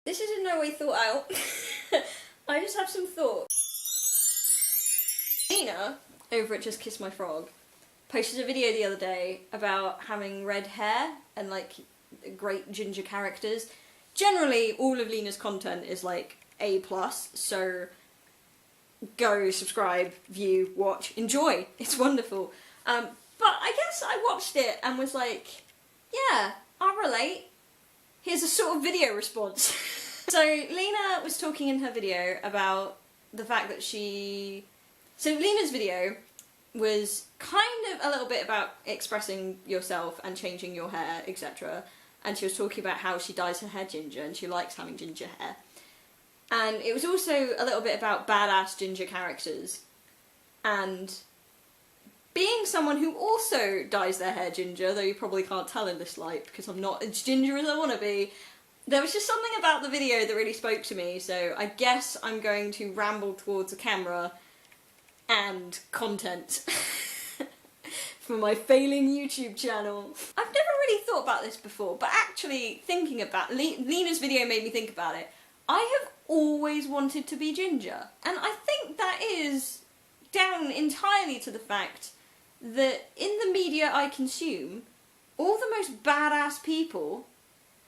This is in no way thought out. I just have some thoughts. Leena, over at Just Kiss My Frog, posted a video the other day about having red hair and like great ginger characters. Generally, all of Leena's content is like A+, so go, subscribe, view, watch, enjoy. It's wonderful. But I guess I watched it and was like, yeah, I relate. Here's a sort of video response. So Leena was talking in her video about the fact that So Leena's video was kind of a little bit about expressing yourself and changing your hair, etc. And she was talking about how she dyes her hair ginger and she likes having ginger hair. And it was also a little bit about badass ginger characters. And being someone who also dyes their hair ginger, though you probably can't tell in this light because I'm not as ginger as I want to be, there was just something about the video that really spoke to me, so I guess I'm going to ramble towards the camera and content for my failing YouTube channel. I've never really thought about this before, but actually thinking about Leena's video made me think about it. I have always wanted to be ginger, and I think that is down entirely to the fact that in the media I consume, all the most badass people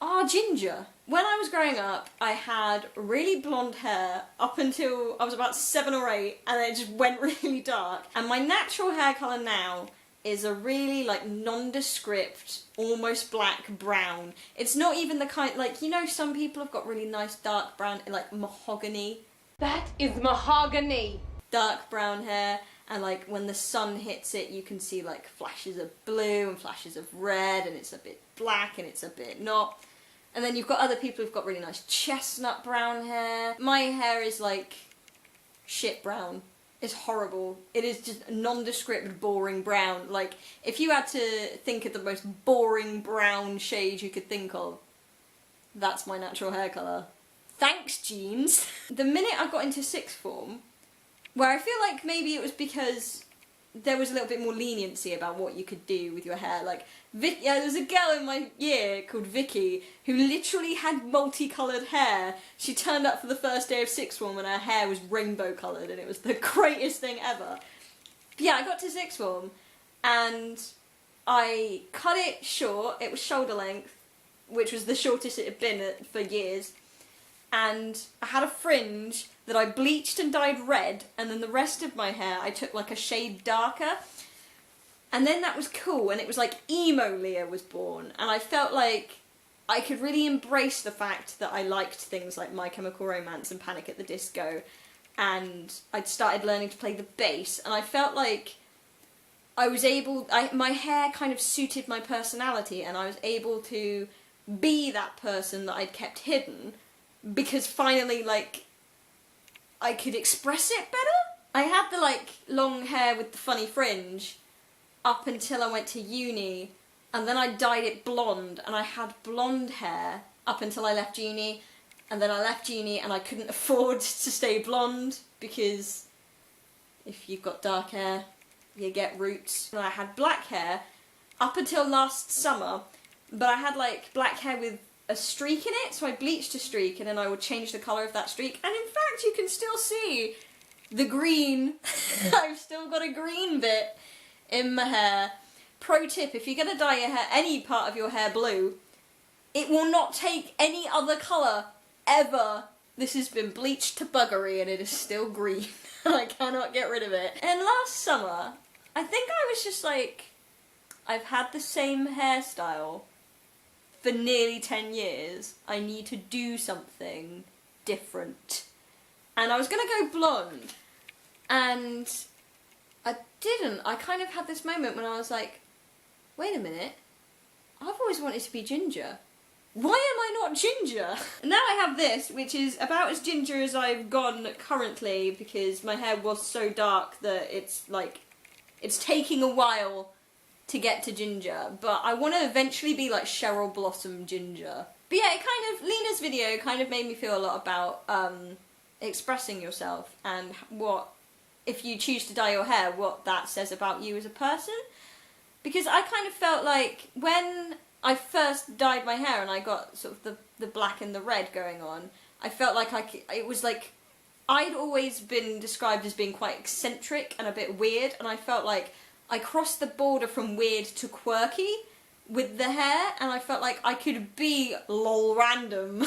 are ginger. When I was growing up, I had really blonde hair up until I was about 7 or 8, and then it just went really dark. And my natural hair colour now is a really like nondescript, almost black brown. It's not even the kind, like, you know, some people have got really nice dark brown, like mahogany. That is mahogany! Dark brown hair, and like when the sun hits it you can see like flashes of blue and flashes of red, and it's a bit black and it's a bit not. And then you've got other people who've got really nice chestnut brown hair. My hair is like shit brown. It's horrible. It is just nondescript, boring brown. Like, if you had to think of the most boring brown shade you could think of, that's my natural hair colour. Thanks, genes! The minute I got into sixth form, where I feel like maybe it was because there was a little bit more leniency about what you could do with your hair. Like, there was a girl in my year called Vicky who literally had multicoloured hair. She turned up for the first day of sixth form and her hair was rainbow coloured, and it was the greatest thing ever. But yeah, I got to sixth form and I cut it short. It was shoulder length, which was the shortest it had been for years. And I had a fringe that I bleached and dyed red, and then the rest of my hair I took like a shade darker. And then that was cool, and it was like emo Leah was born, and I felt like I could really embrace the fact that I liked things like My Chemical Romance and Panic at the Disco, and I'd started learning to play the bass, and I felt like I was able, my hair kind of suited my personality, and I was able to be that person that I'd kept hidden, because finally, like, I could express it better. I had the, like, long hair with the funny fringe up until I went to uni, and then I dyed it blonde, and I had blonde hair up until I left uni, and then I left uni and I couldn't afford to stay blonde, because if you've got dark hair, you get roots. And I had black hair up until last summer, but I had, like, black hair with a streak in it, so I bleached a streak and then I would change the colour of that streak, and in fact you can still see the green. I've still got a green bit in my hair. Pro tip, if you're going to dye your hair, any part of your hair blue, it will not take any other colour, ever. This has been bleached to buggery and it is still green. I cannot get rid of it. And last summer, I think I was just like, I've had the same hairstyle for nearly 10 years, I need to do something different. And I was gonna go blonde, and I didn't. I kind of had this moment when I was like, wait a minute, I've always wanted to be ginger. Why am I not ginger? And now I have this, which is about as ginger as I've gone currently, because my hair was so dark that it's like, it's taking a while to get to ginger, but I want to eventually be like Cheryl Blossom ginger. But yeah, it kind of, Leena's video kind of made me feel a lot about expressing yourself, and what, if you choose to dye your hair, what that says about you as a person. Because I kind of felt like when I first dyed my hair and I got sort of the black and the red going on, I felt like it was like, I'd always been described as being quite eccentric and a bit weird, and I felt like I crossed the border from weird to quirky with the hair, and I felt like I could be lol random.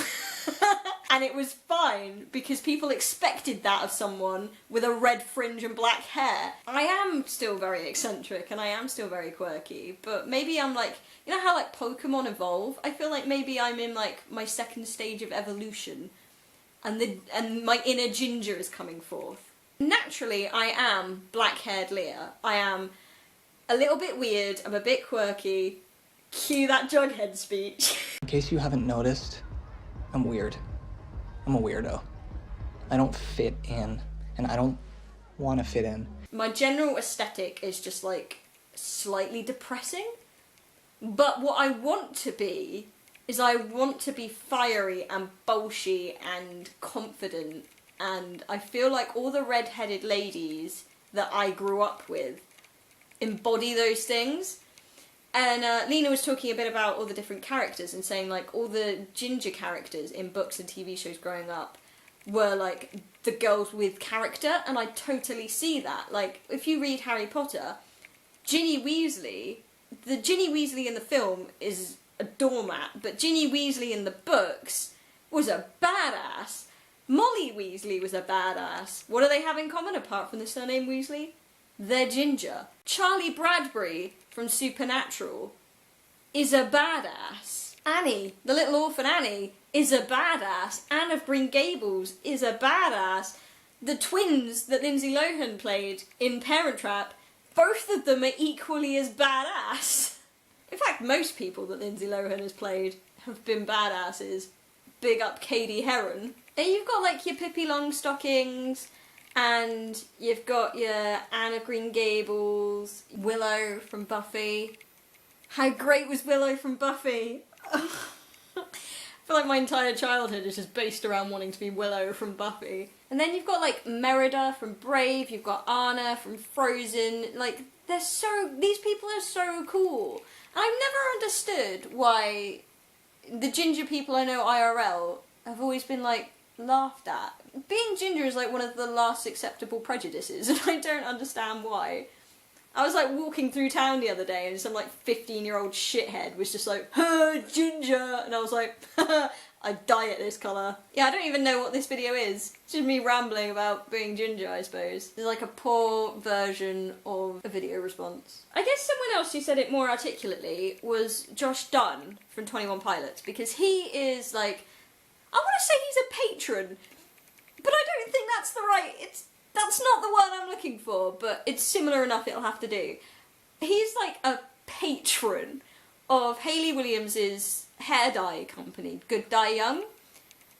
And it was fine, because people expected that of someone with a red fringe and black hair. I am still very eccentric, and I am still very quirky, but maybe I'm like, you know how like Pokemon evolve? I feel like maybe I'm in like my second stage of evolution, and my inner ginger is coming forth. Naturally, I am black-haired Leah. I am a little bit weird, I'm a bit quirky. Cue that Jughead speech. In case you haven't noticed, I'm weird. I'm a weirdo. I don't fit in, and I don't want to fit in. My general aesthetic is just like slightly depressing, but what I want to be is I want to be fiery and bolshy and confident, and I feel like all the red-headed ladies that I grew up with embody those things. And Leena was talking a bit about all the different characters and saying like all the ginger characters in books and TV shows growing up were like the girls with character, and I totally see that. Like if you read Harry Potter, Ginny Weasley, the Ginny Weasley in the film is a doormat, but Ginny Weasley in the books was a badass. Molly Weasley was a badass. What do they have in common apart from the surname Weasley? They're ginger. Charlie Bradbury from Supernatural is a badass. Annie, the little orphan Annie, is a badass. Anne of Green Gables is a badass. The twins that Lindsay Lohan played in Parent Trap, both of them are equally as badass. In fact, most people that Lindsay Lohan has played have been badasses. Big up Katie Heron. And you've got like your Pippi Longstockings, and you've got your Anne of Green Gables, Willow from Buffy. How great was Willow from Buffy? I feel like my entire childhood is just based around wanting to be Willow from Buffy. And then you've got like Merida from Brave, you've got Anna from Frozen. Like, these people are so cool. And I've never understood why the ginger people I know IRL have always been like laughed at. Being ginger is like one of the last acceptable prejudices, and I don't understand why. I was like walking through town the other day and some like 15-year-old shithead was just like, ginger, and I was like, I dye it this colour. Yeah, I don't even know what this video is. It's just me rambling about being ginger, I suppose. It's like a poor version of a video response. I guess someone else who said it more articulately was Josh Dunn from 21 Pilots, because he is like, I want to say he's a patron, but I don't think that's the right, that's not the word I'm looking for, but it's similar enough it'll have to do. He's like a patron of Hayley Williams's hair dye company, Good Dye Young,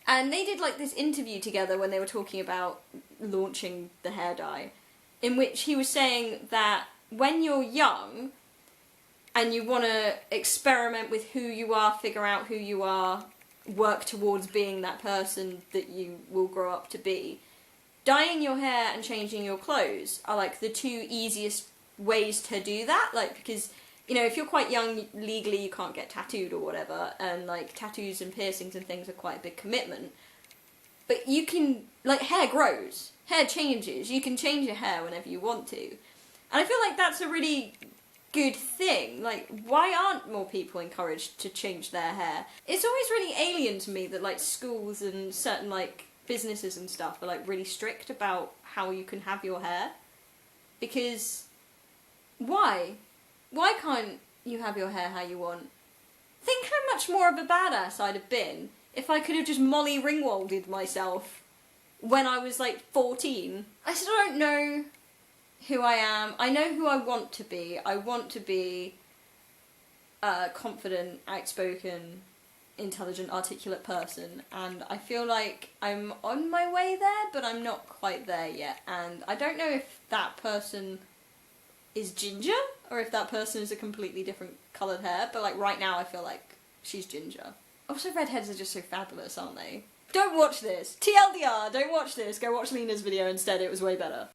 and they did like this interview together when they were talking about launching the hair dye, in which he was saying that when you're young and you want to experiment with who you are, figure out who you are, work towards being that person that you will grow up to be, dyeing your hair and changing your clothes are like the two easiest ways to do that. Like, because, you know, if you're quite young, legally you can't get tattooed or whatever, and like tattoos and piercings and things are quite a big commitment. But you can, like, hair grows, hair changes, you can change your hair whenever you want to. And I feel like that's a really good thing. Like, why aren't more people encouraged to change their hair? It's always really alien to me that like schools and certain like businesses and stuff are like really strict about how you can have your hair. Because why can't you have your hair how you want? Think how much more of a badass I'd have been if I could have just Molly Ringwalded myself when I was like 14. I still don't know who I am. I know who I want to be. I want to be a confident, outspoken, intelligent, articulate person, and I feel like I'm on my way there, but I'm not quite there yet, and I don't know if that person is ginger, or if that person is a completely different coloured hair, but like right now I feel like she's ginger. Also, redheads are just so fabulous, aren't they? Don't watch this! TLDR, don't watch this, go watch Leena's video instead, it was way better.